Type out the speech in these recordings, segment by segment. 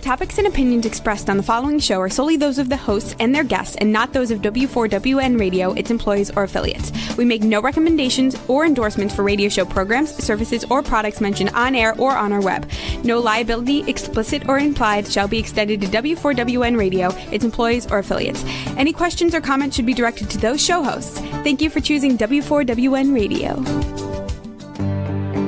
topics and opinions expressed on the following show are solely those of the hosts and their guests and not those of W4WN Radio, its employees, or affiliates. We make no recommendations or endorsements for radio show programs, services, or products mentioned on air or on our web. No liability, explicit or implied, shall be extended to W4WN Radio, its employees, or affiliates. Any questions or comments should be directed to those show hosts. Thank you for choosing W4WN Radio.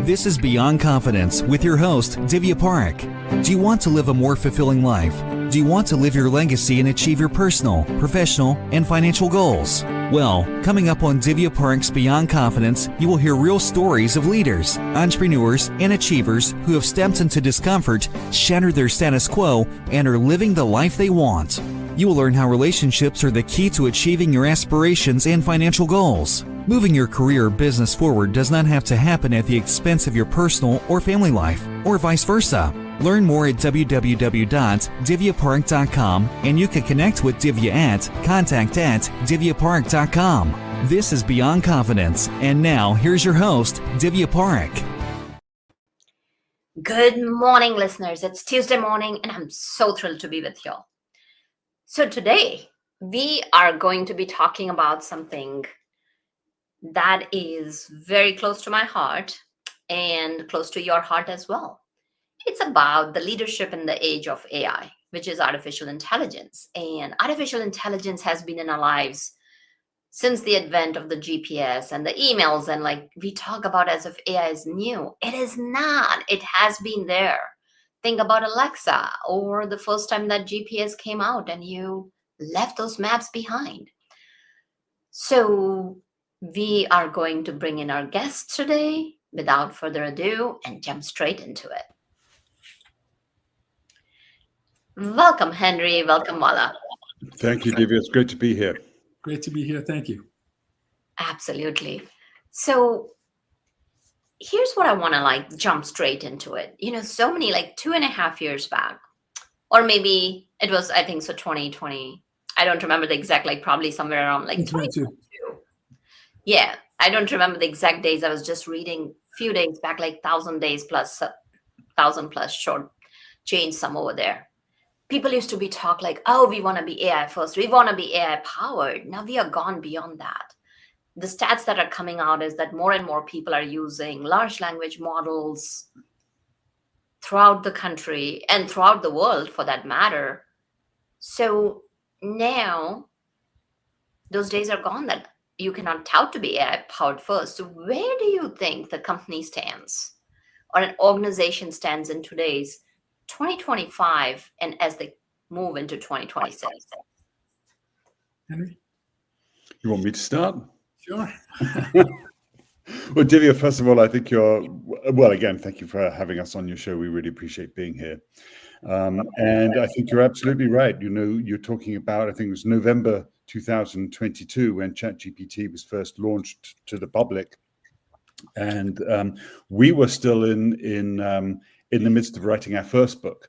This is Beyond Confidence with your host, Divya Parekh. Do you want to live a more fulfilling life? Do you want to live your legacy and achieve your personal, professional, and financial goals? Well, coming up on Divya Parekh's Beyond Confidence, you will hear real stories of leaders, entrepreneurs, and achievers who have stepped into discomfort, shattered their status quo, and are living the life they want. You will learn how relationships are the key to achieving your aspirations and financial goals. Moving your career or business forward does not have to happen at the expense of your personal or family life, or vice versa. Learn more at www.divyaparekh.com, and you can connect with Divya at contact@divyaparekh.com. This is Beyond Confidence, and now here's your host, Divya Parekh. Good morning, listeners. It's Tuesday morning, and I'm so thrilled to be with you all. So today, we are going to be talking about something that is very close to my heart and close to your heart as well. It's about the leadership in the age of AI, which is artificial intelligence. And artificial intelligence has been in our lives since the advent of the GPS and the emails. And like we talk about as if AI is new. It is not. It has been there. Think about Alexa or the first time that GPS came out and you left those maps behind. So we are going to bring in our guests today without further ado and jump straight into it. Welcome, Henry. Welcome, Vala. Thank you, Divya. It's great to be here. Great to be here. Thank you. Absolutely. So here's what I want to jump straight into it. So many 2.5 years back, or maybe it was, I think so 2020. I don't remember the exact, probably somewhere around 2022. Yeah, I don't remember the exact days. I was just reading a few days back, 1,000 days plus 1,000 plus short change some over there. People used to be talk oh, we want to be AI first. We want to be AI powered. Now we are gone beyond that. The stats that are coming out is that more and more people are using large language models throughout the country and throughout the world for that matter. So now those days are gone that you cannot tout to be AI powered first. So where do you think the company stands or an organization stands in today's 2025 and as they move into 2026? Henry? You want me to start? Sure. Well, Divya, first of all, I think again, thank you for having us on your show. We really appreciate being here. And I think you're absolutely right. You're talking about, I think it was November 2022 when ChatGPT was first launched to the public. And we were still in the midst of writing our first book.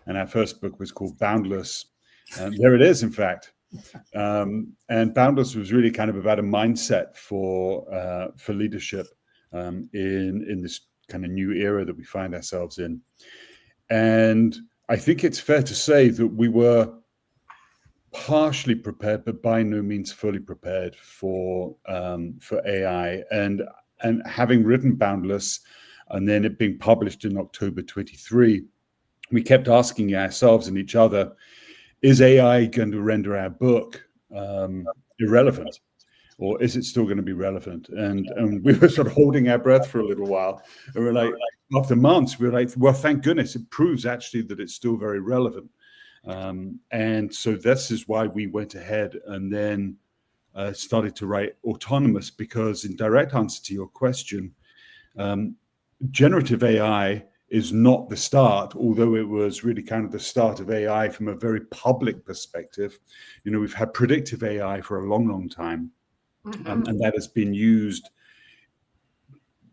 And our first book was called Boundless. There it is, in fact. And Boundless was really kind of about a mindset for leadership in this kind of new era that we find ourselves in. And I think it's fair to say that we were partially prepared, but by no means fully prepared for AI. And having written Boundless, and then it being published in October 23, we kept asking ourselves and each other, is AI going to render our book irrelevant? Or is it still going to be relevant? And we were sort of holding our breath for a little while. And we're like, after months, we were like, well, thank goodness, it proves actually that it's still very relevant. And so this is why we went ahead and then started to write Autonomous, because in direct answer to your question, generative AI is not the start, although it was really kind of the start of AI from a very public perspective. We've had predictive AI for a long, long time, and that has been used,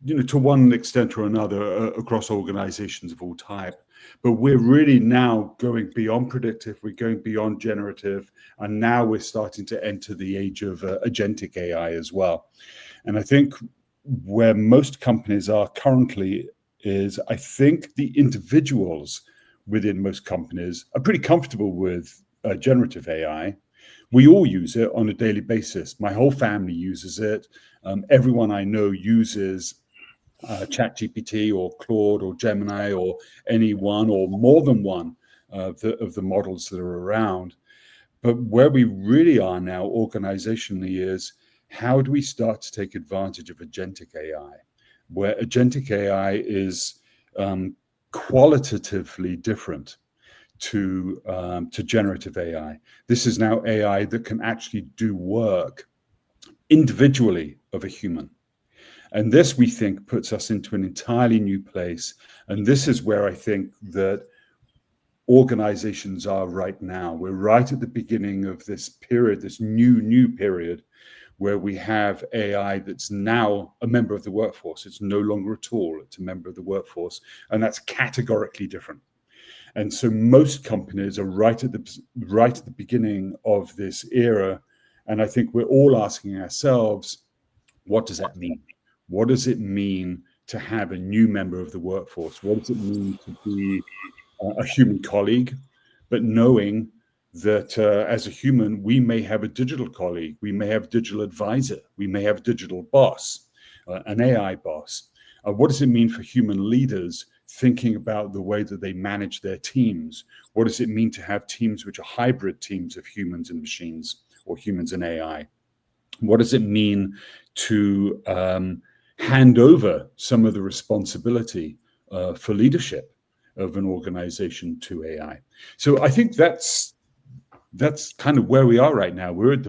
to one extent or another across organizations of all type. But we're really now going beyond predictive, we're going beyond generative, and now we're starting to enter the age of agentic AI as well. And I think where most companies are currently is, I think the individuals within most companies are pretty comfortable with generative AI. We all use it on a daily basis. My whole family uses it. Everyone I know uses ChatGPT or Claude or Gemini or any one or more than one of the models that are around. But where we really are now organizationally is, how do we start to take advantage of agentic AI, where agentic AI is qualitatively different to generative AI. This is now AI that can actually do work individually of a human. And this, we think, puts us into an entirely new place. And this is where I think that organizations are right now. We're right at the beginning of this period, this new period, where we have AI that's now a member of the workforce. It's no longer a tool, it's a member of the workforce. And that's categorically different. And so most companies are right at the beginning of this era. And I think we're all asking ourselves, what does that mean? What does it mean to have a new member of the workforce? What does it mean to be a human colleague, but knowing that as a human, we may have a digital colleague, we may have a digital advisor, we may have a digital boss, an AI boss. What does it mean for human leaders thinking about the way that they manage their teams? What does it mean to have teams which are hybrid teams of humans and machines, or humans and AI? What does it mean to hand over some of the responsibility for leadership of an organization to AI? So I think that's kind of where we are right now. We're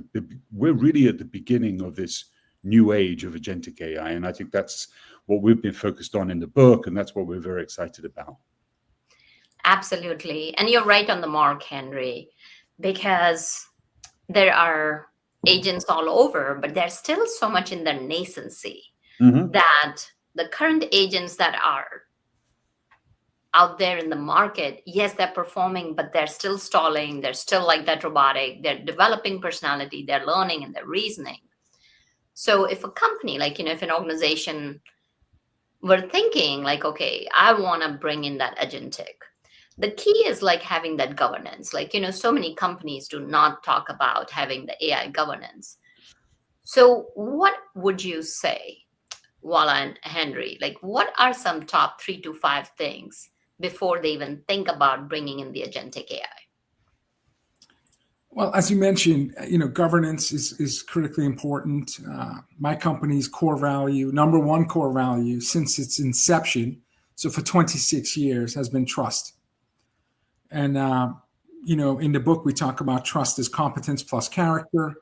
really at the beginning of this new age of agentic AI, and I think that's what we've been focused on in the book, and that's what we're very excited about. Absolutely. And you're right on the mark, Henry, because there are agents all over, but there's still so much in their nascency that the current agents that are out there in the market, yes, they're performing, but they're still stalling. They're still like that robotic. They're developing personality. They're learning and they're reasoning. So if a company, like, if an organization were thinking like, okay, I want to bring in that agentic, the key is like having that governance. Like, so many companies do not talk about having the AI governance. So what would you say, Vala and Henry, like what are some top 3 to 5 things before they even think about bringing in the agentic AI? Well, as you mentioned, governance is critically important. My company's core value, number one core value since its inception, so for 26 years, has been trust. And, in the book, we talk about trust as competence plus character.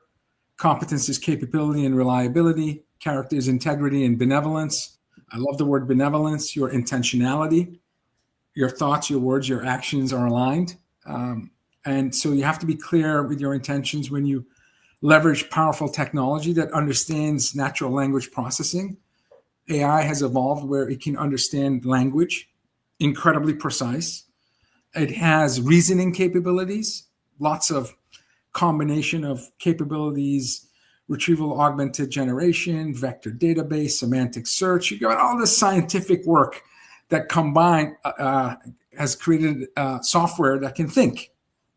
Competence is capability and reliability. Character is integrity and benevolence. I love the word benevolence, your intentionality. Your thoughts, your words, your actions are aligned. And so you have to be clear with your intentions when you leverage powerful technology that understands natural language processing. AI has evolved where it can understand language, incredibly precise. It has reasoning capabilities, lots of combination of capabilities, retrieval augmented generation, vector database, semantic search. You got all this scientific work that combined has created software that can think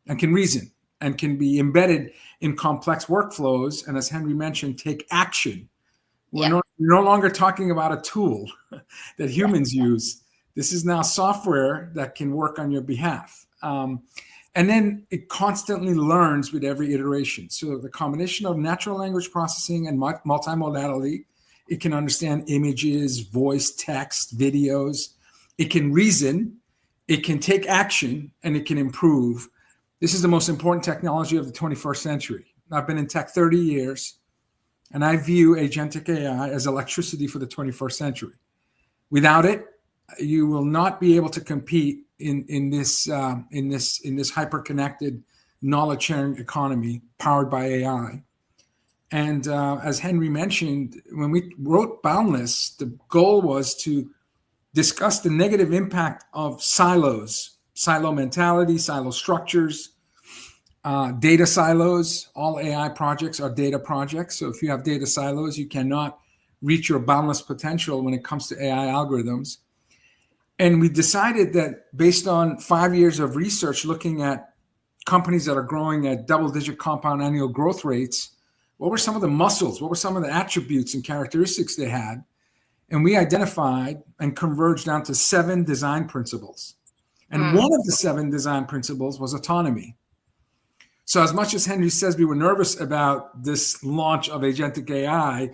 and can reason and can be embedded in complex workflows. And as Henry mentioned, take action. We're no longer talking about a tool that humans use. This is now software that can work on your behalf. And then it constantly learns with every iteration. So the combination of natural language processing and multimodality, it can understand images, voice, text, videos. It can reason, it can take action, and it can improve. This is the most important technology of the 21st century. I've been in tech 30 years, and I view agentic AI as electricity for the 21st century. Without it, you will not be able to compete in this hyper-connected, knowledge-sharing economy powered by AI. And as Henry mentioned, when we wrote Boundless, the goal was to discuss the negative impact of silos, silo mentality, silo structures, data silos. All AI projects are data projects. So if you have data silos, you cannot reach your boundless potential when it comes to AI algorithms. And we decided that based on 5 years of research looking at companies that are growing at double-digit compound annual growth rates, what were some of the muscles? What were some of the attributes and characteristics they had? And we identified and converged down to 7 design principles. And one of the 7 design principles was autonomy. So as much as Henry says we were nervous about this launch of agentic AI,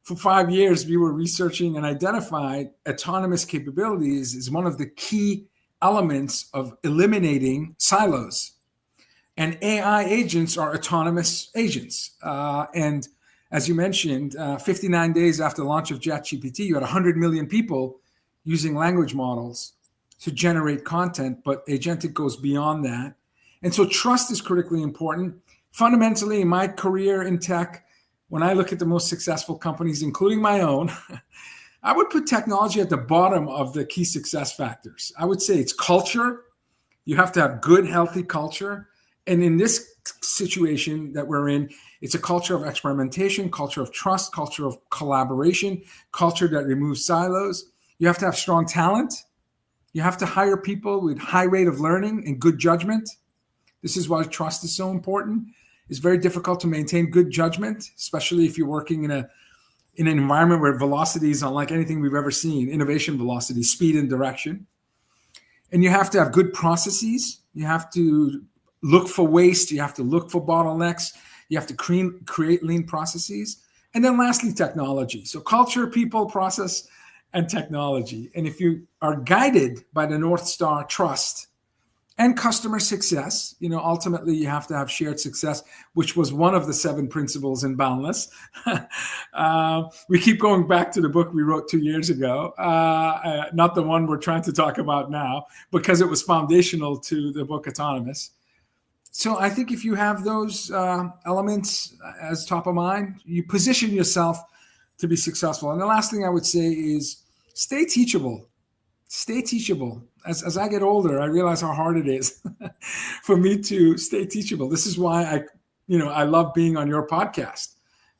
for 5 years, we were researching and identified autonomous capabilities as one of the key elements of eliminating silos. And AI agents are autonomous agents. And as you mentioned, 59 days after the launch of ChatGPT, you had 100 million people using language models to generate content, but agentic goes beyond that. And so trust is critically important. Fundamentally, in my career in tech, when I look at the most successful companies, including my own, I would put technology at the bottom of the key success factors. I would say it's culture. You have to have good, healthy culture. And in this situation that we're in, it's a culture of experimentation, culture of trust, culture of collaboration, culture that removes silos. You have to have strong talent. You have to hire people with high rate of learning and good judgment. This is why trust is so important. It's very difficult to maintain good judgment, especially if you're working in an environment where velocity is unlike anything we've ever seen, innovation velocity, speed and direction. And you have to have good processes. You have to look for waste. You have to look for bottlenecks. You have to create lean processes. And then lastly, technology. So culture, people, process, and technology. And if you are guided by the North Star trust and customer success, ultimately you have to have shared success, which was one of the 7 principles in Boundless. We keep going back to the book we wrote 2 years ago, not the one we're trying to talk about now, because it was foundational to the book Autonomous. So I think if you have those elements as top of mind, you position yourself to be successful. And the last thing I would say is stay teachable. Stay teachable. As I get older, I realize how hard it is for me to stay teachable. This is why I love being on your podcast,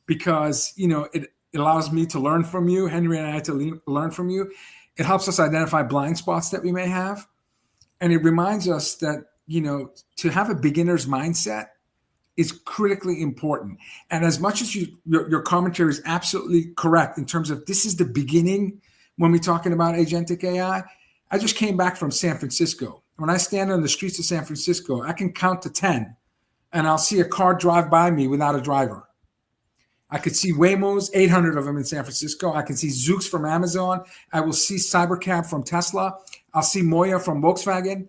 because it allows me to learn from you, Henry and I to learn from you. It helps us identify blind spots that we may have, and it reminds us that to have a beginner's mindset is critically important. And as much as your commentary is absolutely correct in terms of this is the beginning when we're talking about agentic AI, I just came back from San Francisco. When I stand on the streets of San Francisco, I can count to 10 and I'll see a car drive by me without a driver. I could see Waymos, 800 of them in San Francisco. I can see Zoox from Amazon. I will see Cybercab from Tesla. I'll see Moya from Volkswagen.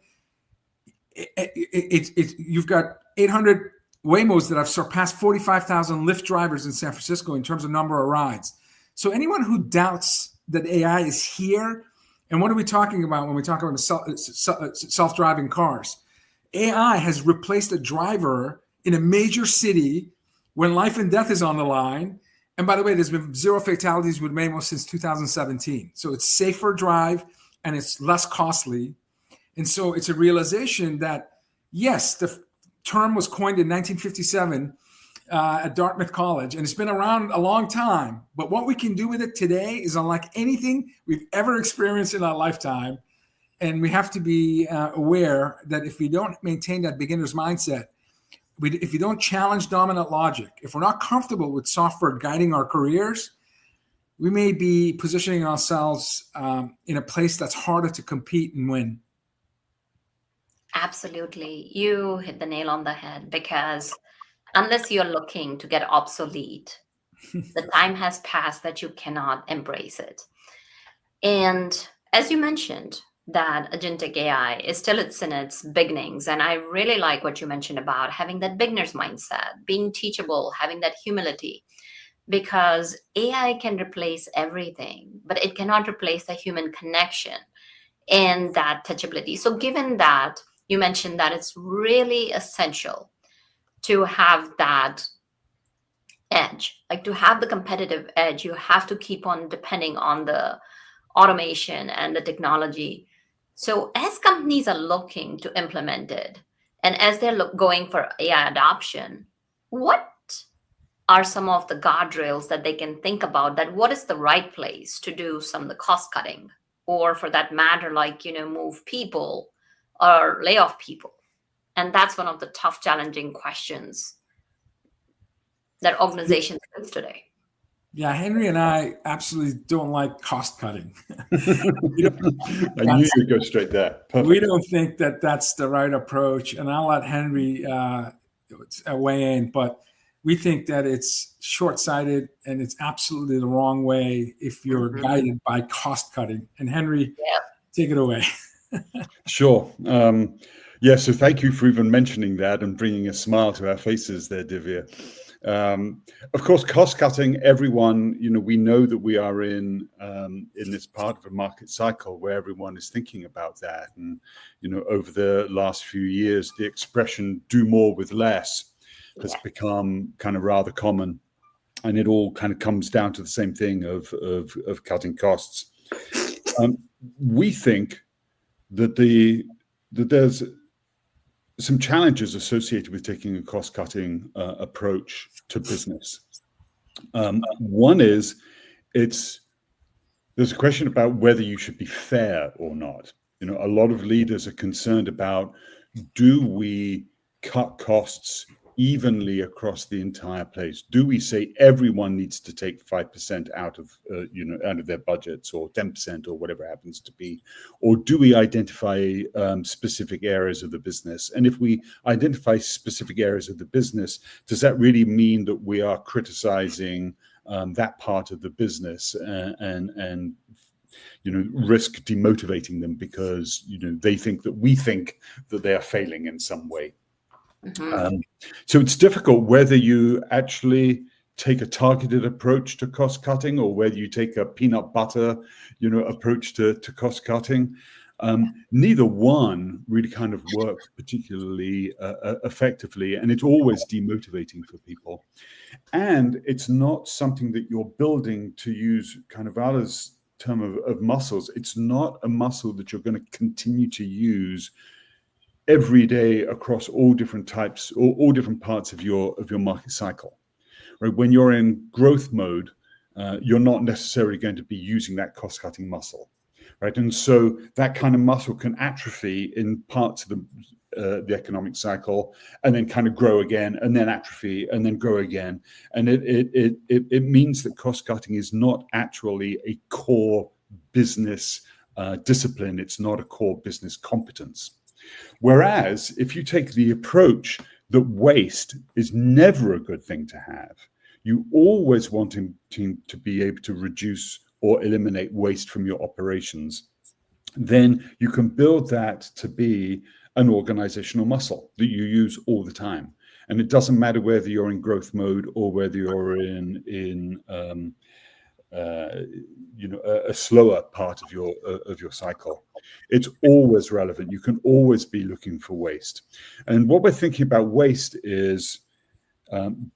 You've got 800 Waymos that have surpassed 45,000 Lyft drivers in San Francisco in terms of number of rides. So anyone who doubts that AI is here, and what are we talking about when we talk about self-driving cars? AI has replaced a driver in a major city when life and death is on the line. And by the way, there's been 0 fatalities with Waymo since 2017. So it's safer drive and it's less costly. And so it's a realization that, yes, the term was coined in 1957 at Dartmouth College, and it's been around a long time. But what we can do with it today is unlike anything we've ever experienced in our lifetime. And we have to be aware that if we don't maintain that beginner's mindset, if we don't challenge dominant logic, if we're not comfortable with software guiding our careers, we may be positioning ourselves in a place that's harder to compete and win. Absolutely. You hit the nail on the head, because unless you're looking to get obsolete, the time has passed that you cannot embrace it. And as you mentioned, that agentic AI is still in its beginnings. And I really like what you mentioned about having that beginner's mindset, being teachable, having that humility, because AI can replace everything, but it cannot replace the human connection and that touchability. So given that, you mentioned that it's really essential to have that edge, like to have the competitive edge, you have to keep on depending on the automation and the technology. So as companies are looking to implement it, and as they're going for AI adoption, what are some of the guardrails that they can think about, that what is the right place to do some of the cost cutting? or for that matter, like, move people or lay off people? And that's one of the tough, challenging questions that organizations face today. Yeah, Henry and I absolutely don't like cost cutting. I knew you'd go straight there. Perfect. We don't think that that's the right approach, and I'll let Henry weigh in, but we think that it's short-sighted and it's absolutely the wrong way if you're guided by cost cutting. And Henry, take it away. Sure. Yeah, so thank you for even mentioning that and bringing a smile to our faces there, Divya. Of course, cost cutting, everyone, we know that we are in this part of a market cycle where everyone is thinking about that. And, over the last few years, the expression do more with less has become kind of rather common. And it all kind of comes down to the same thing of cutting costs. We think that there's some challenges associated with taking a cost-cutting approach to business. One is there's a question about whether you should be fair or not. A lot of leaders are concerned about, do we cut costs evenly across the entire place? Do we say everyone needs to take 5% out of their budgets, or 10%, or whatever it happens to be? Or do we identify specific areas of the business? And if we identify specific areas of the business, does that really mean that we are criticizing that part of the business and risk demotivating them because they think that we think that they are failing in some way? So it's difficult whether you actually take a targeted approach to cost cutting or whether you take a peanut butter, approach to cost cutting. Neither one really kind of works particularly effectively, and it's always demotivating for people. And it's not something that you're building, to use kind of Vala's term of muscles. It's not a muscle that you're going to continue to use every day across all different types or all different parts of your market cycle, right? When you're in growth mode, you're not necessarily going to be using that cost-cutting muscle, right? And so that kind of muscle can atrophy in parts of the economic cycle, and then kind of grow again, and then atrophy, and then grow again. And it means that cost-cutting is not actually a core business discipline. It's not a core business competence. Whereas if you take the approach that waste is never a good thing to have, you always want to be able to reduce or eliminate waste from your operations, then you can build that to be an organizational muscle that you use all the time. And it doesn't matter whether you're in growth mode or whether you're in a slower part of your cycle. It's always relevant. You can always be looking for waste. And what we're thinking about waste is,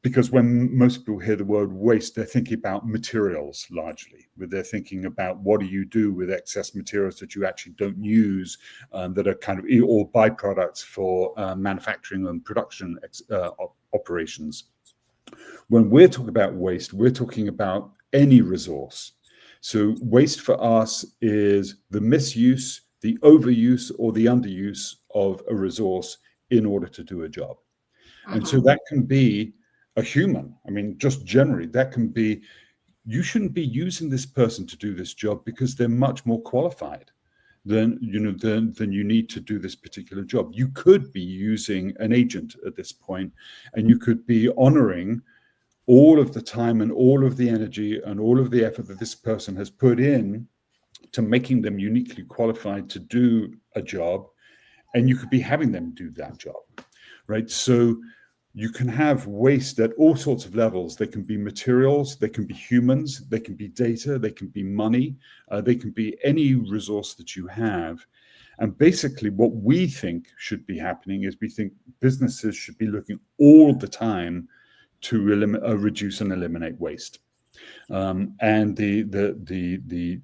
because when most people hear the word waste, they're thinking about materials largely. They're thinking about what do you do with excess materials that you actually don't use, that are kind of all byproducts for manufacturing and production operations. When we're talking about waste, we're talking about any resource. So waste for us is the misuse, the overuse, or the underuse of a resource in order to do a job. And so that can be a human. I mean, just generally, that can be, you shouldn't be using this person to do this job because they're much more qualified than you need to do this particular job. You could be using an agent at this point, and you could be honoring all of the time and all of the energy and all of the effort that this person has put in to making them uniquely qualified to do a job, and you could be having them do that job, right? So you can have waste at all sorts of levels. They can be materials, they can be humans, they can be data, they can be money, they can be any resource that you have. And basically what we think should be happening is we think businesses should be looking all the time to reduce and eliminate waste. And the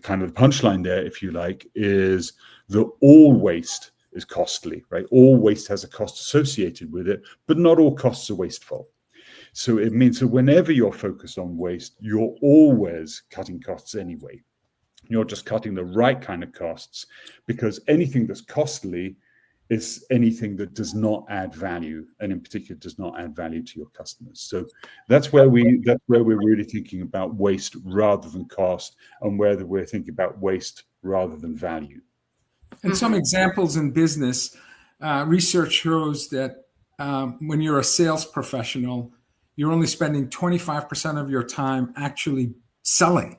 kind of punchline there, if you like, is that all waste is costly, right? All waste has a cost associated with it, but not all costs are wasteful. So it means that whenever you're focused on waste, you're always cutting costs anyway. You're just cutting the right kind of costs, because anything that's costly is anything that does not add value, and in particular does not add value to your customers. So that's where we're really thinking about waste rather than cost, and where we're thinking about waste rather than value. And some examples in business, research shows that when you're a sales professional, you're only spending 25% of your time actually selling,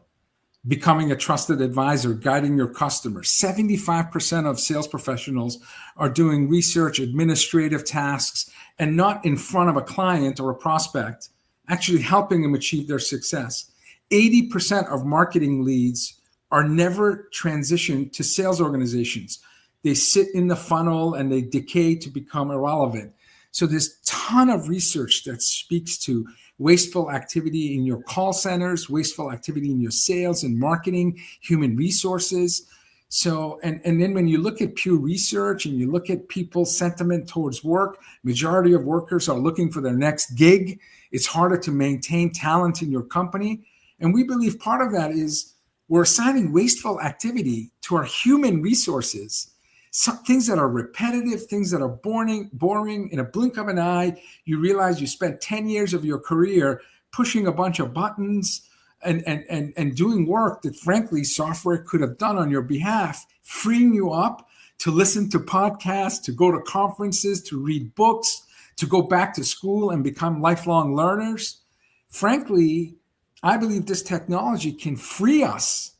becoming a trusted advisor, guiding your customers. 75% of sales professionals are doing research, administrative tasks, and not in front of a client or a prospect, actually helping them achieve their success. 80% of marketing leads are never transitioned to sales organizations. They sit in the funnel and they decay to become irrelevant. So there's a ton of research that speaks to wasteful activity in your call centers, wasteful activity in your sales and marketing, human resources. So, and then when you look at Pew Research and you look at people's sentiment towards work, majority of workers are looking for their next gig. It's harder to maintain talent in your company. And we believe part of that is we're assigning wasteful activity to our human resources. Some things that are repetitive, things that are boring. In a blink of an eye, you realize you spent 10 years of your career pushing a bunch of buttons and doing work that, frankly, software could have done on your behalf, freeing you up to listen to podcasts, to go to conferences, to read books, to go back to school and become lifelong learners. Frankly, I believe this technology can free us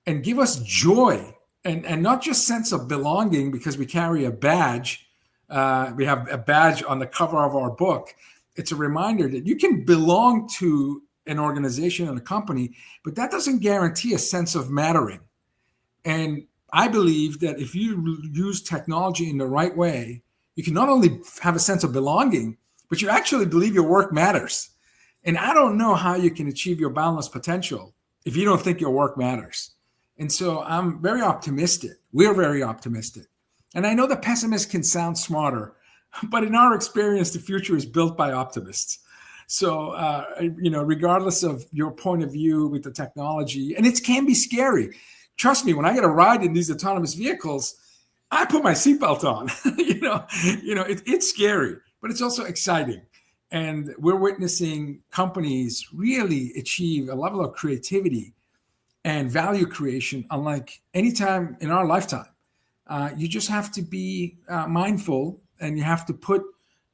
and give us joy. And not just sense of belonging because we carry a badge. We have a badge on the cover of our book. It's a reminder that you can belong to an organization and a company, but that doesn't guarantee a sense of mattering. And I believe that if you use technology in the right way, you can not only have a sense of belonging, but you actually believe your work matters. And I don't know how you can achieve your boundless potential if you don't think your work matters. And so I'm very optimistic. We're very optimistic. And I know the pessimists can sound smarter, but in our experience, the future is built by optimists. So, regardless of your point of view with the technology, and it can be scary. Trust me, when I get a ride in these autonomous vehicles, I put my seatbelt on. It's scary, but it's also exciting. And we're witnessing companies really achieve a level of creativity and value creation unlike any time in our lifetime. You just have to be mindful, and you have to put,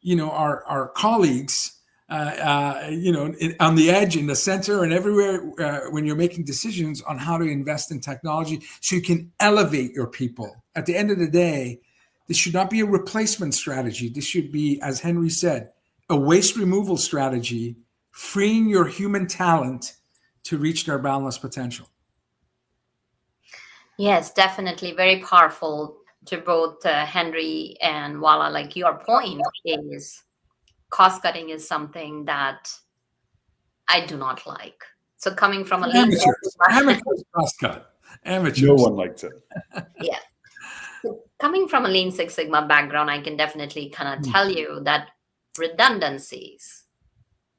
our colleagues, on the edge, in the center, and everywhere when you're making decisions on how to invest in technology, so you can elevate your people. At the end of the day, this should not be a replacement strategy. This should be, as Henry said, a waste removal strategy, freeing your human talent to reach their boundless potential. Yes, definitely. Very powerful to both Henry and Vala. Like, your point is cost cutting is something that I do not like. So coming from a lean amateurs cost cut. Amateurs. No one likes it. Yeah. So coming from a Lean Six Sigma background, I can definitely kind of tell you that redundancies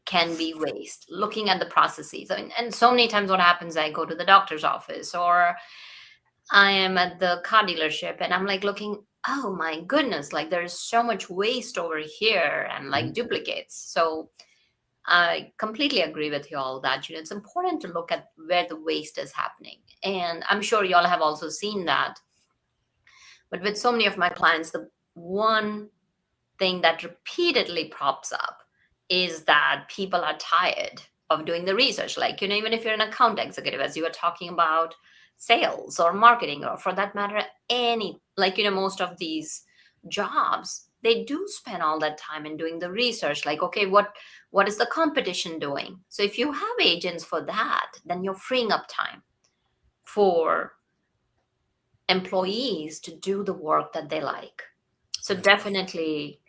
can be waste. Looking at the processes. I mean, and so many times what happens, I go to the doctor's office or I am at the car dealership and I'm like looking, oh my goodness, like there's so much waste over here and like duplicates. So I completely agree with you all that, it's important to look at where the waste is happening. And I'm sure you all have also seen that. But with so many of my clients, the one thing that repeatedly pops up is that people are tired of doing the research. Like, even if you're an account executive, as you were talking about, sales or marketing, or for that matter, most of these jobs, they do spend all that time in doing the research. Like, okay, what is the competition doing? So if you have agents for that, then you're freeing up time for employees to do the work that they like. So definitely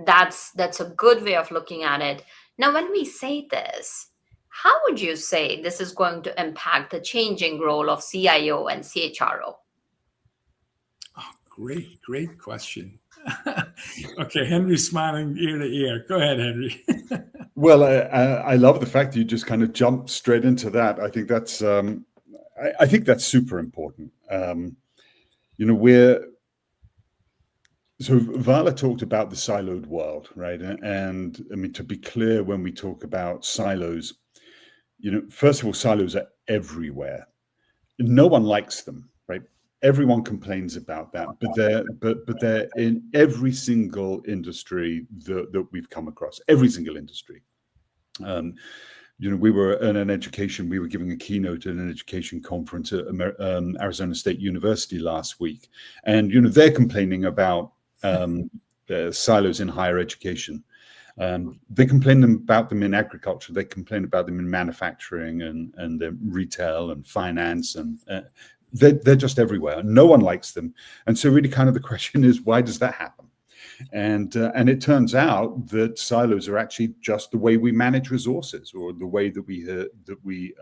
that's a good way of looking at it. Now, when we say this, how would you say this is going to impact the changing role of CIO and CHRO? Oh, great question. Okay, Henry's smiling ear to ear. Go ahead, Henry. Well, I love the fact that you just kind of jumped straight into that. I think that's I think that's super important. So Vala talked about the siloed world, right? And I mean, to be clear, when we talk about silos, first of all, silos are everywhere. No one likes them, right? Everyone complains about that, but they're in every single industry that we've come across, every single industry. We were in an education, we were giving a keynote at an education conference at Arizona State University last week. And, they're complaining about silos in higher education. They complain about them in agriculture. They complain about them in manufacturing and retail and finance. And they're just everywhere. No one likes them. And so really kind of the question is, why does that happen? And it turns out that silos are actually just the way we manage resources, or the way that we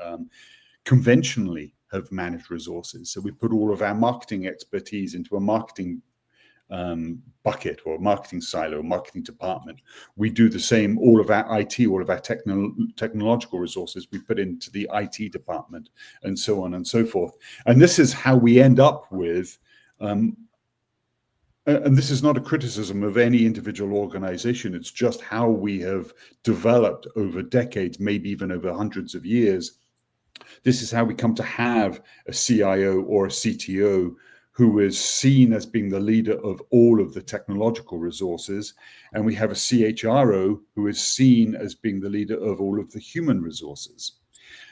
conventionally have managed resources. So we put all of our marketing expertise into a marketing bucket, or marketing silo, marketing department. We do the same. All of our IT, all of our technological resources, we put into the IT department, and so on and so forth. And this is how we end up with. And this is not a criticism of any individual organization. It's just how we have developed over decades, maybe even over hundreds of years. This is how we come to have a CIO or a CTO who is seen as being the leader of all of the technological resources. And we have a CHRO who is seen as being the leader of all of the human resources.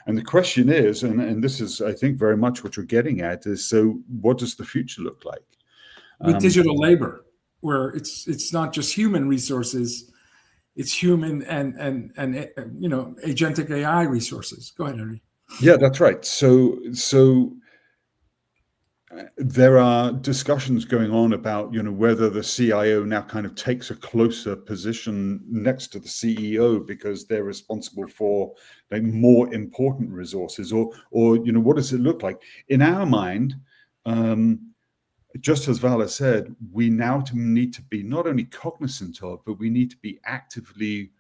And the question is, and this is, I think, very much what you're getting at, is, so what does the future look like? With digital labor, where it's not just human resources, it's human and agentic AI resources. Go ahead, Henry. Yeah, that's right. So there are discussions going on about whether the CIO now kind of takes a closer position next to the CEO because they're responsible for more important resources, or what does it look like in our mind? Just as Vala said, we now need to be not only cognizant of, but we need to be actively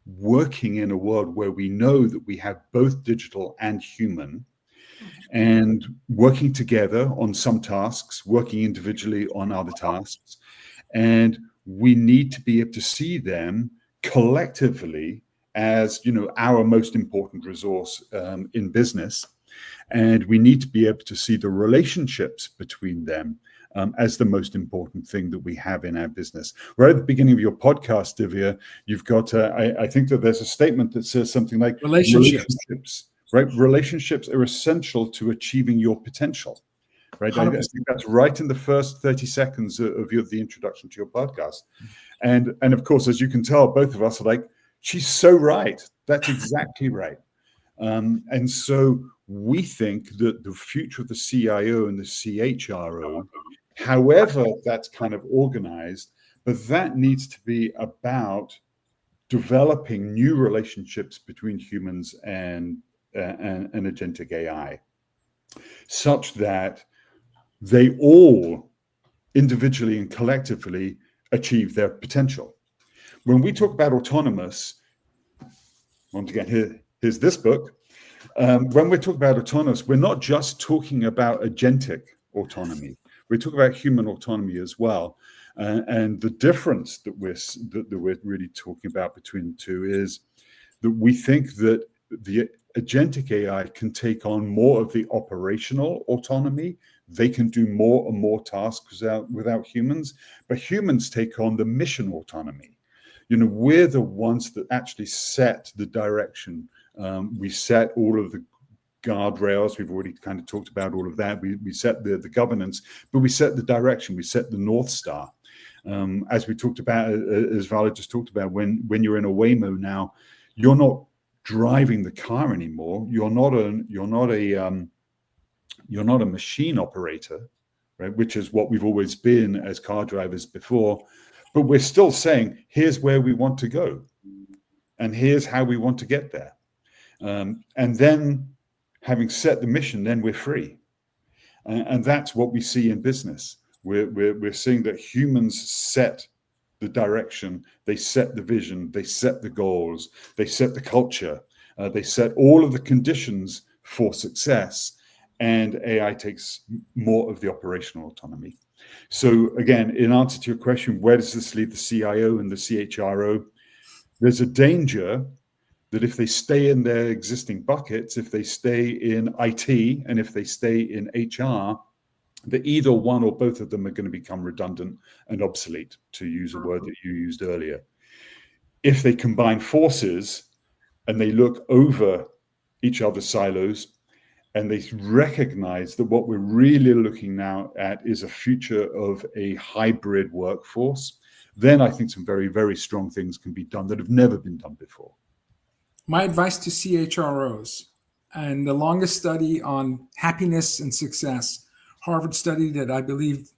working in a world where we know that we have both digital and human, and working together on some tasks, working individually on other tasks. And we need to be able to see them collectively as, our most important resource in business. And we need to be able to see the relationships between them as the most important thing that we have in our business. Right at the beginning of your podcast, Divya, you've got, I think that there's a statement that says something like relationships, right? Relationships are essential to achieving your potential, right? I think that's right in the first 30 seconds of the introduction to your podcast. And of course, as you can tell, both of us are like, she's so right. That's exactly right. And so we think that the future of the CIO and the CHRO, however that's kind of organized, but that needs to be about developing new relationships between humans and agentic AI, such that they all individually and collectively achieve their potential. When we talk about autonomous, once again, here's this book. When we're talking about autonomous, we're not just talking about agentic autonomy. We're talking about human autonomy as well. And the difference that we're really talking about between the two is that we think that the agentic AI can take on more of the operational autonomy. They can do more and more tasks without humans, but humans take on the mission autonomy. We're the ones that actually set the direction. We set all of the guardrails. We've already kind of talked about all of that. We set the governance, but we set the direction. We set the North Star. As we talked about, as Vala just talked about, when you're in a Waymo now, you're not driving the car anymore. You're not a machine operator, right? Which is what we've always been as car drivers before. But we're still saying, here's where we want to go, and here's how we want to get there. And then, having set the mission, then we're free. And that's what we see in business. We're seeing that humans set the direction, they set the vision, they set the goals, they set the culture, they set all of the conditions for success. and AI takes more of the operational autonomy. So again, in answer to your question, where does this leave the CIO and the CHRO? There's a danger that if they stay in their existing buckets, if they stay in IT and if they stay in HR, that either one or both of them are going to become redundant and obsolete, to use a word that you used earlier. If they combine forces and they look over each other's silos and they recognize that what we're really looking now at is a future of a hybrid workforce, then I think some very, very strong things can be done that have never been done before. My advice to CHROs, and the longest study on happiness and success, Harvard study that I believe,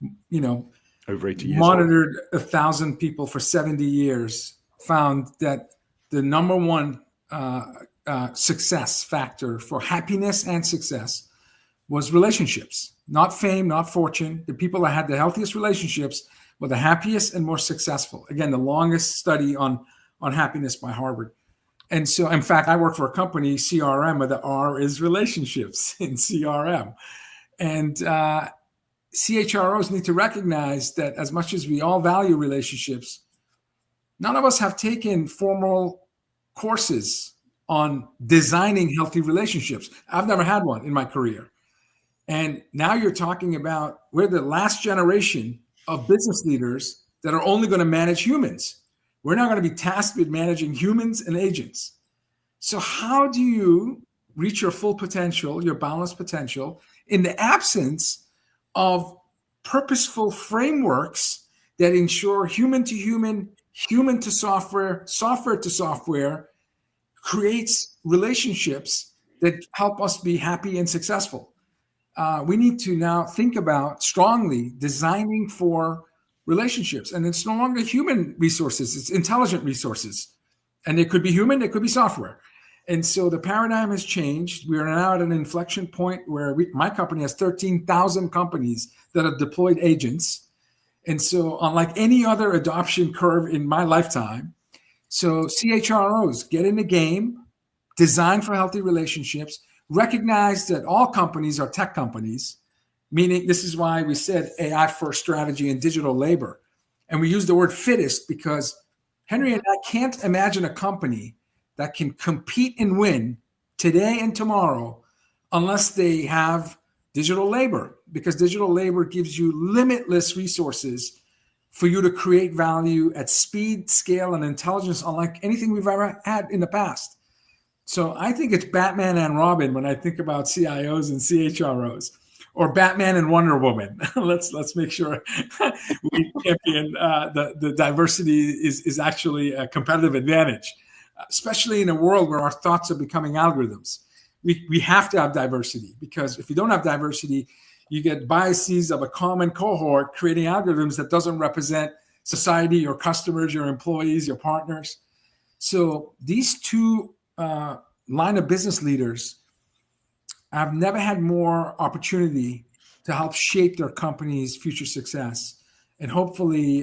over 80 years monitored 1,000 people for 70 years, found that the number one success factor for happiness and success was relationships, not fame, not fortune. The people that had the healthiest relationships were the happiest and more successful. Again, the longest study on happiness by Harvard. And so, in fact, I work for a company, CRM, where the R is relationships in CRM. And CHROs need to recognize that as much as we all value relationships, none of us have taken formal courses on designing healthy relationships. I've never had one in my career. And now you're talking about we're the last generation of business leaders that are only going to manage humans. We're not going to be tasked with managing humans and agents. So how do you reach your full potential, your balanced potential, in the absence of purposeful frameworks that ensure human to human, human to software, software to software, creates relationships that help us be happy and successful? We need to now think about strongly designing for relationships. And it's no longer human resources, it's intelligent resources. And it could be human, it could be software. And so the paradigm has changed. We are now at an inflection point where my company has 13,000 companies that have deployed agents. And so unlike any other adoption curve in my lifetime, so CHROs, get in the game, design for healthy relationships, recognize that all companies are tech companies, meaning this is why we said AI first strategy and digital labor. And we use the word fittest because Henry and I can't imagine a company that can compete and win today and tomorrow unless they have digital labor, because digital labor gives you limitless resources for you to create value at speed, scale, and intelligence unlike anything we've ever had in the past. So I think it's Batman and Robin when I think about CIOs and CHROs, or Batman and Wonder Woman. Let's make sure we champion the diversity is actually a competitive advantage, especially in a world where our thoughts are becoming algorithms. We have to have diversity, because if you don't have diversity, you get biases of a common cohort creating algorithms that doesn't represent society, your customers, your employees, your partners. So these two line of business leaders have never had more opportunity to help shape their company's future success. And hopefully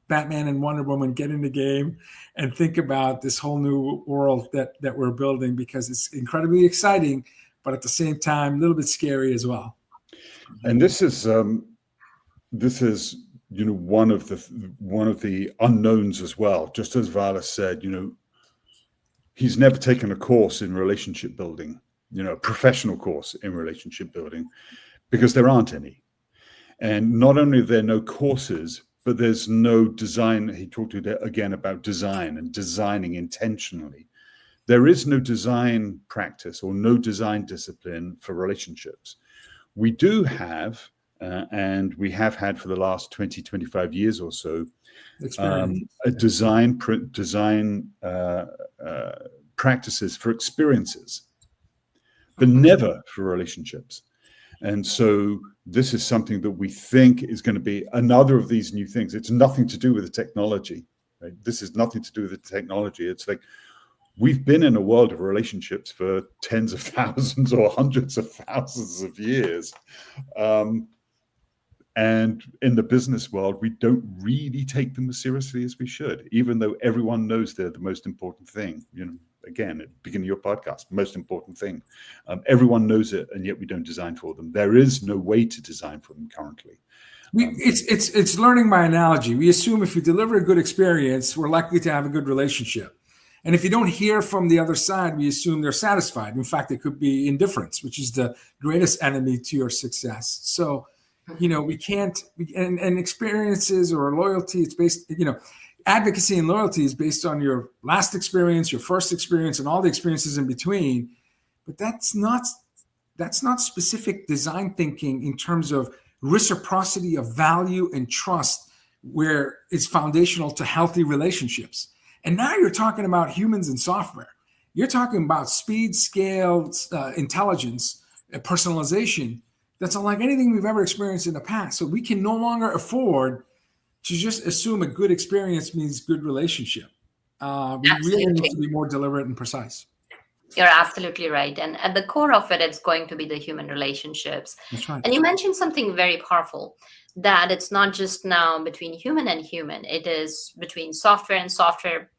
Batman and Wonder Woman get in the game and think about this whole new world that we're building, because it's incredibly exciting, but at the same time, a little bit scary as well. And this is one of the unknowns as well. Just as Vala said, he's never taken a course in relationship building, a professional course in relationship building, because there aren't any. And not only are there no courses, but there's no design. He talked again about design and designing intentionally. There is no design practice or no design discipline for relationships. We do have, and we have had for the last 20, 25 years or so, a design practices for experiences, but never for relationships. And so this is something that we think is going to be another of these new things. It's nothing to do with the technology, right? This is nothing to do with the technology. It's like we've been in a world of relationships for tens of thousands or hundreds of thousands of years. And And in the business world, we don't really take them as seriously as we should, even though everyone knows they're the most important thing. Again, at the beginning of your podcast, most important thing. Everyone knows it, and yet we don't design for them. There is no way to design for them currently. It's learning by analogy. We assume if you deliver a good experience, we're likely to have a good relationship. And if you don't hear from the other side, we assume they're satisfied. In fact, it could be indifference, which is the greatest enemy to your success. So, we can't, and experiences or loyalty, it's based, advocacy and loyalty is based on your last experience, your first experience, and all the experiences in between. But that's not specific design thinking in terms of reciprocity of value and trust, where it's foundational to healthy relationships. And now you're talking about humans and software. You're talking about speed, scale, intelligence, personalization. That's unlike anything we've ever experienced in the past. So we can no longer afford to just assume a good experience means good relationship. We really need to be more deliberate and precise. You're absolutely right. And at the core of it, it's going to be the human relationships. That's right. And you mentioned something very powerful, that it's not just now between human and human. It is between software and software,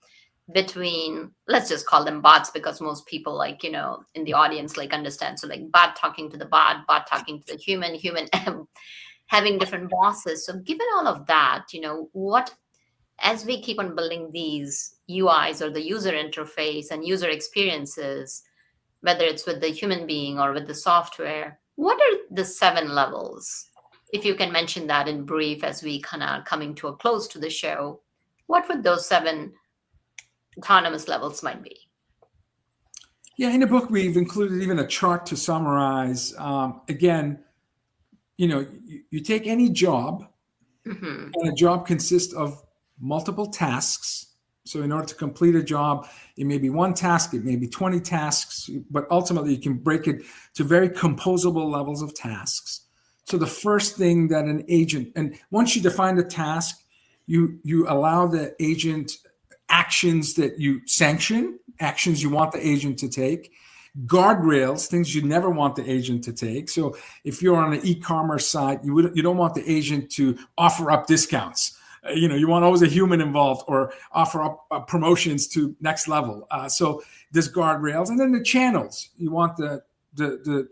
between, let's just call them bots, because most people in the audience understand. So bot talking to the bot talking to the human having different bosses. So given all of that, what, as we keep on building these UIs or the user interface and user experiences, whether it's with the human being or with the software, what are the 7 levels? If you can mention that in brief as we kind of coming to a close to the show, what would those 7 autonomous levels might be? Yeah, in the book, we've included even a chart to summarize. Again, you take any job, and a job consists of multiple tasks. So in order to complete a job, it may be one task, it may be 20 tasks, but ultimately you can break it to very composable levels of tasks. So the first thing that an agent, and once you define the task, you allow the agent actions that you sanction, actions you want the agent to take, guardrails, things you never want the agent to take. So if you're on an e-commerce site, you don't want the agent to offer up discounts. You want always a human involved, or offer up promotions to next level. So there's guardrails, and then the channels. You want the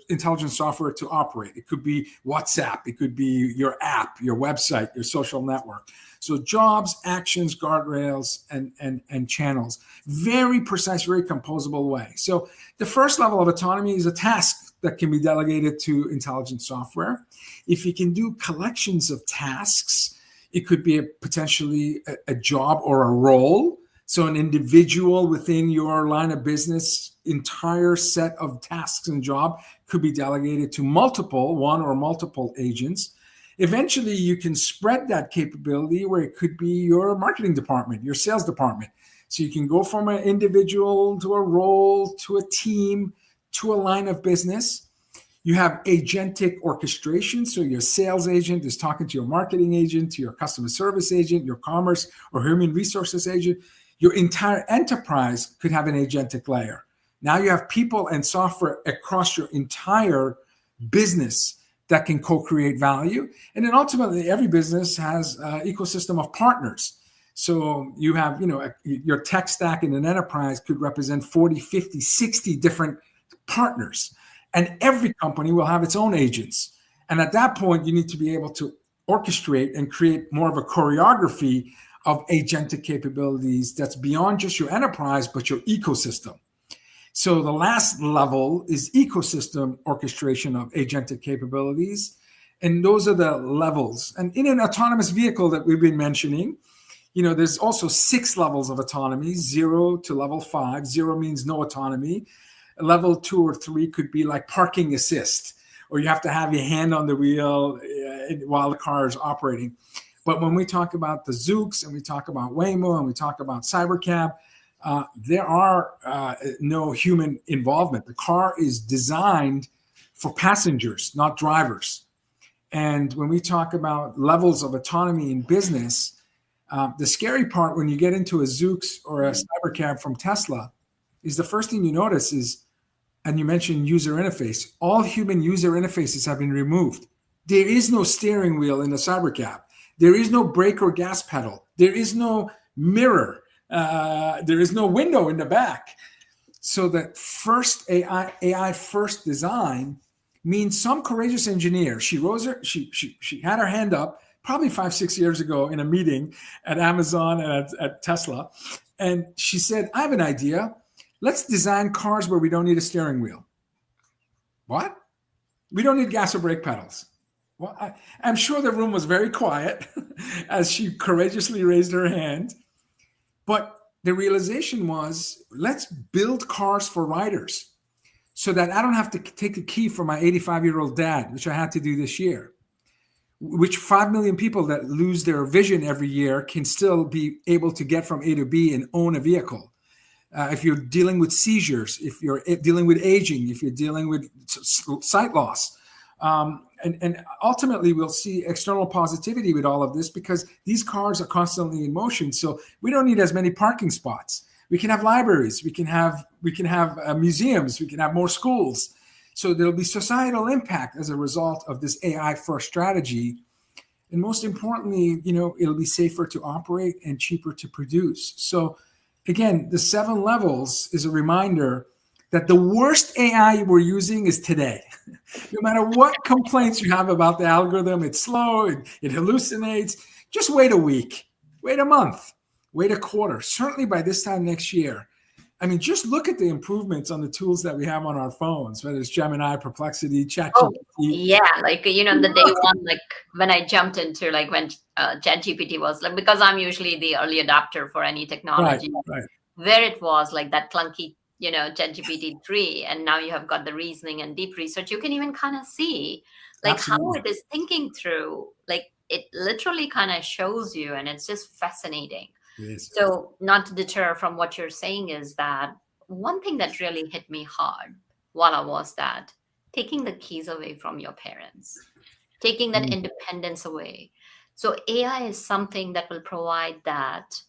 intelligent software to operate. It could be WhatsApp, it could be your app, your website, your social network. So jobs, actions, guardrails, and channels. Very precise, very composable way. So the first level of autonomy is a task that can be delegated to intelligent software. If you can do collections of tasks, it could be potentially a job or a role. So an individual within your line of business, entire set of tasks and job could be delegated to one or multiple agents. Eventually, you can spread that capability where it could be your marketing department, your sales department. So you can go from an individual to a role, to a team, to a line of business. You have agentic orchestration. So your sales agent is talking to your marketing agent, to your customer service agent, your commerce or human resources agent. Your entire enterprise could have an agentic layer. Now you have people and software across your entire business that can co-create value. And then ultimately, every business has an ecosystem of partners. So you have, your tech stack in an enterprise could represent 40, 50, 60 different partners. And every company will have its own agents. And at that point, you need to be able to orchestrate and create more of a choreography of agentic capabilities that's beyond just your enterprise, but your ecosystem. So the last level is ecosystem orchestration of agentic capabilities. And those are the levels. And in an autonomous vehicle that we've been mentioning, there's also 6 levels of autonomy, 0 to level 5. 0 means no autonomy. Level 2 or 3 could be like parking assist, or you have to have your hand on the wheel while the car is operating. But when we talk about the Zoox and we talk about Waymo and we talk about Cybercab, there are no human involvement. The car is designed for passengers, not drivers. And when we talk about levels of autonomy in business, the scary part when you get into a Zoox or a Cybercab from Tesla is the first thing you notice is, and you mentioned user interface, all human user interfaces have been removed. There is no steering wheel in the Cybercab. There is no brake or gas pedal. There is no mirror. There is no window in the back. So the first AI first design means some courageous engineer. She had her hand up probably 5-6 years ago in a meeting at Amazon and at Tesla. And she said, I have an idea. Let's design cars where we don't need a steering wheel. What? We don't need gas or brake pedals. Well, I'm sure the room was very quiet as she courageously raised her hand. But the realization was, let's build cars for riders so that I don't have to take the key from my 85-year-old dad, which I had to do this year, which 5 million people that lose their vision every year can still be able to get from A to B and own a vehicle. If you're dealing with seizures, if you're dealing with aging, if you're dealing with sight loss. And ultimately, we'll see external positivity with all of this because these cars are constantly in motion. So we don't need as many parking spots. We can have libraries. We can have museums. We can have more schools. So there'll be societal impact as a result of this AI first strategy. And most importantly, it'll be safer to operate and cheaper to produce. So again, the 7 levels is a reminder that the worst AI we're using is today. No matter what complaints you have about the algorithm, it's slow, it hallucinates. Just wait a week, wait a month, wait a quarter. Certainly by this time next year. I mean, just look at the improvements on the tools that we have on our phones, whether it's Gemini, Perplexity, ChatGPT. Oh, yeah. Like, the day one, like when I jumped into when ChatGPT was because I'm usually the early adopter for any technology, right. Where it was like that clunky, ChatGPT 3, and now you have got the reasoning and deep research. You can even kind of see Absolutely. how it is thinking through. Like it literally kind of shows you, and it's just fascinating. Yes. So not to deter from what you're saying is that one thing that really hit me hard, Vala, was that taking the keys away from your parents, taking that independence away. So AI is something that will provide that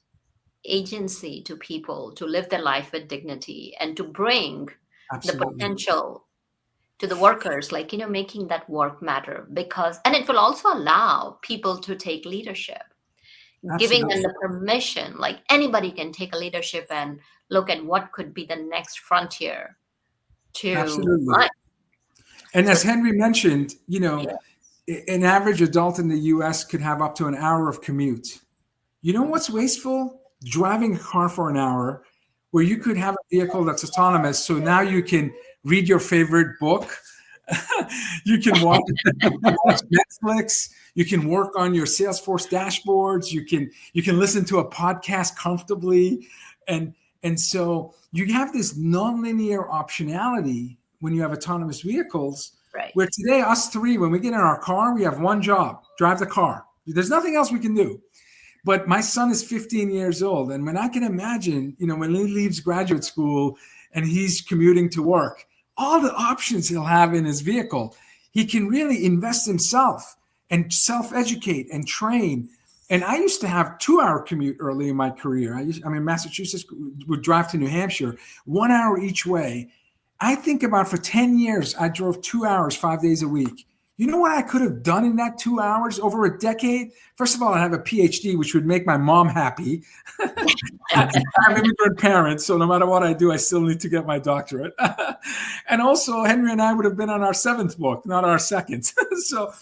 agency to people to live their life with dignity and to bring Absolutely. the potential to the workers, making that work matter and it will also allow people to take leadership, giving them the permission, like anybody can take a leadership and look at what could be the next frontier to Absolutely. life. And as Henry mentioned, an average adult in the US could have up to an hour of commute. You know what's wasteful? Driving a car for an hour where you could have a vehicle that's autonomous. So now you can read your favorite book. You can watch Netflix. You can work on your Salesforce dashboards. You can listen to a podcast comfortably. And so you have this nonlinear optionality when you have autonomous vehicles. Right. Where today, us three, when we get in our car, we have one job: drive the car. There's nothing else we can do. But my son is 15 years old. And when I can imagine, when he leaves graduate school and he's commuting to work, all the options he'll have in his vehicle, he can really invest himself and self-educate and train. And I used to have 2-hour commute early in my career. I'm in Massachusetts, would drive to New Hampshire, 1 hour each way. I think about for 10 years, I drove 2 hours, 5 days a week. You know what I could have done in that 2 hours over a decade? First of all, I have a PhD, which would make my mom happy. I have immigrant parents, so no matter what I do, I still need to get my doctorate. And also, Henry and I would have been on our 7th book, not our 2nd. So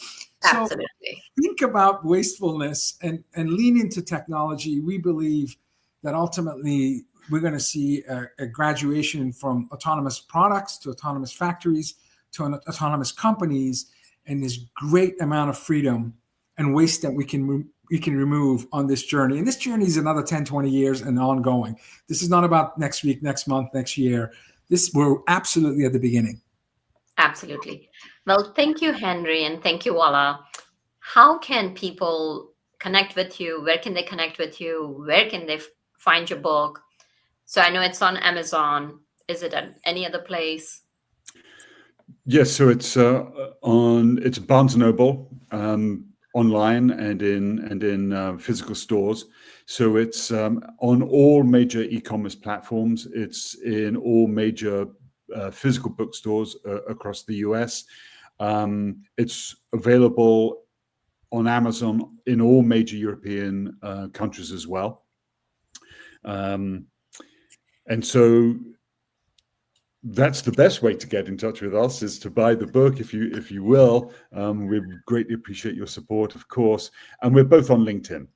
think about wastefulness and lean into technology. We believe that ultimately we're going to see a graduation from autonomous products to autonomous factories to autonomous companies, and this great amount of freedom and waste that we can remove on this journey. And this journey is another 10, 20 years and ongoing. This is not about next week, next month, next year. We're absolutely at the beginning. Absolutely. Well, thank you, Henry, and thank you, Vala. How can people connect with you? Where can they connect with you? Where can they find your book? So I know it's on Amazon. Is it at any other place? Yes, so it's it's Barnes & Noble, online and in physical stores. So it's on all major e-commerce platforms. It's in all major physical bookstores across the US. It's available on Amazon in all major European countries as well. And so that's the best way to get in touch with us, is to buy the book, if you will. We greatly appreciate your support, of course. And we're both on LinkedIn.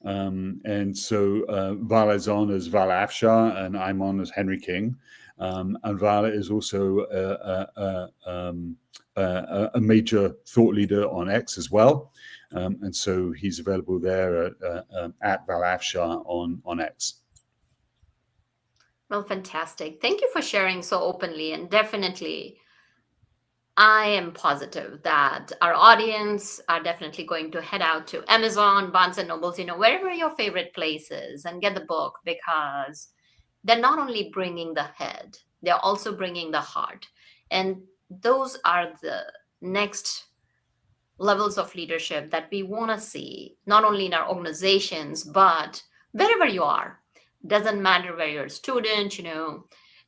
And so Vala is on as Vala Afshar, and I'm on as Henry King. And Vala is also a major thought leader on X as well. And so he's available there at Vala Afshar on X. Well, fantastic. Thank you for sharing so openly. And definitely, I am positive that our audience are definitely going to head out to Amazon, Barnes and Nobles, wherever your favorite place is, and get the book, because they're not only bringing the head, they're also bringing the heart. And those are the next levels of leadership that we want to see, not only in our organizations, but wherever you are. Doesn't matter where you're a student,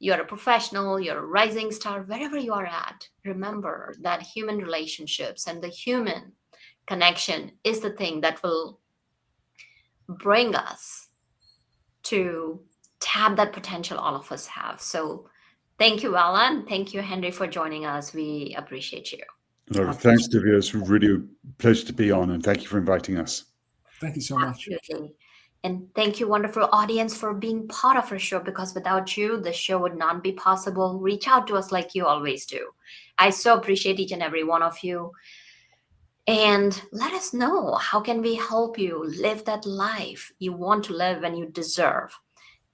you're a professional, you're a rising star, wherever you are at. Remember that human relationships and the human connection is the thing that will bring us to tap that potential all of us have. So thank you, Vala, and thank you, Henry, for joining us. We appreciate you. No, thanks, Divya. It's really a pleasure to be on, and thank you for inviting us. Thank you so much. Absolutely. And thank you, wonderful audience, for being part of our show, because without you, the show would not be possible. Reach out to us like you always do. I so appreciate each and every one of you. And let us know, how can we help you live that life you want to live and you deserve.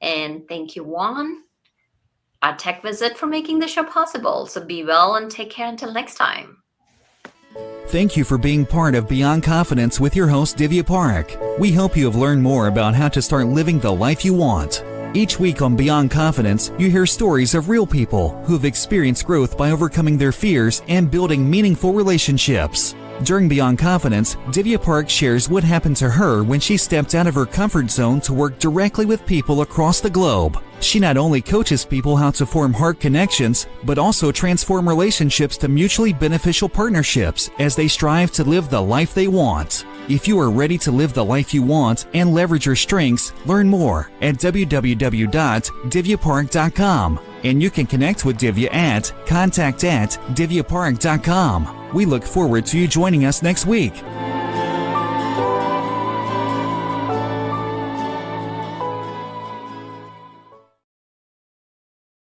And thank you, Juan, our tech visit, for making the show possible. So be well and take care until next time. Thank you for being part of Beyond Confidence with your host, Divya Parekh. We hope you have learned more about how to start living the life you want. Each week on Beyond Confidence, you hear stories of real people who have experienced growth by overcoming their fears and building meaningful relationships. During Beyond Confidence, Divya Parekh shares what happened to her when she stepped out of her comfort zone to work directly with people across the globe. She not only coaches people how to form heart connections, but also transform relationships to mutually beneficial partnerships as they strive to live the life they want. If you are ready to live the life you want and leverage your strengths, learn more at www.divyaparekh.com. And you can connect with Divya at contact@divyaparekh.com. We look forward to you joining us next week.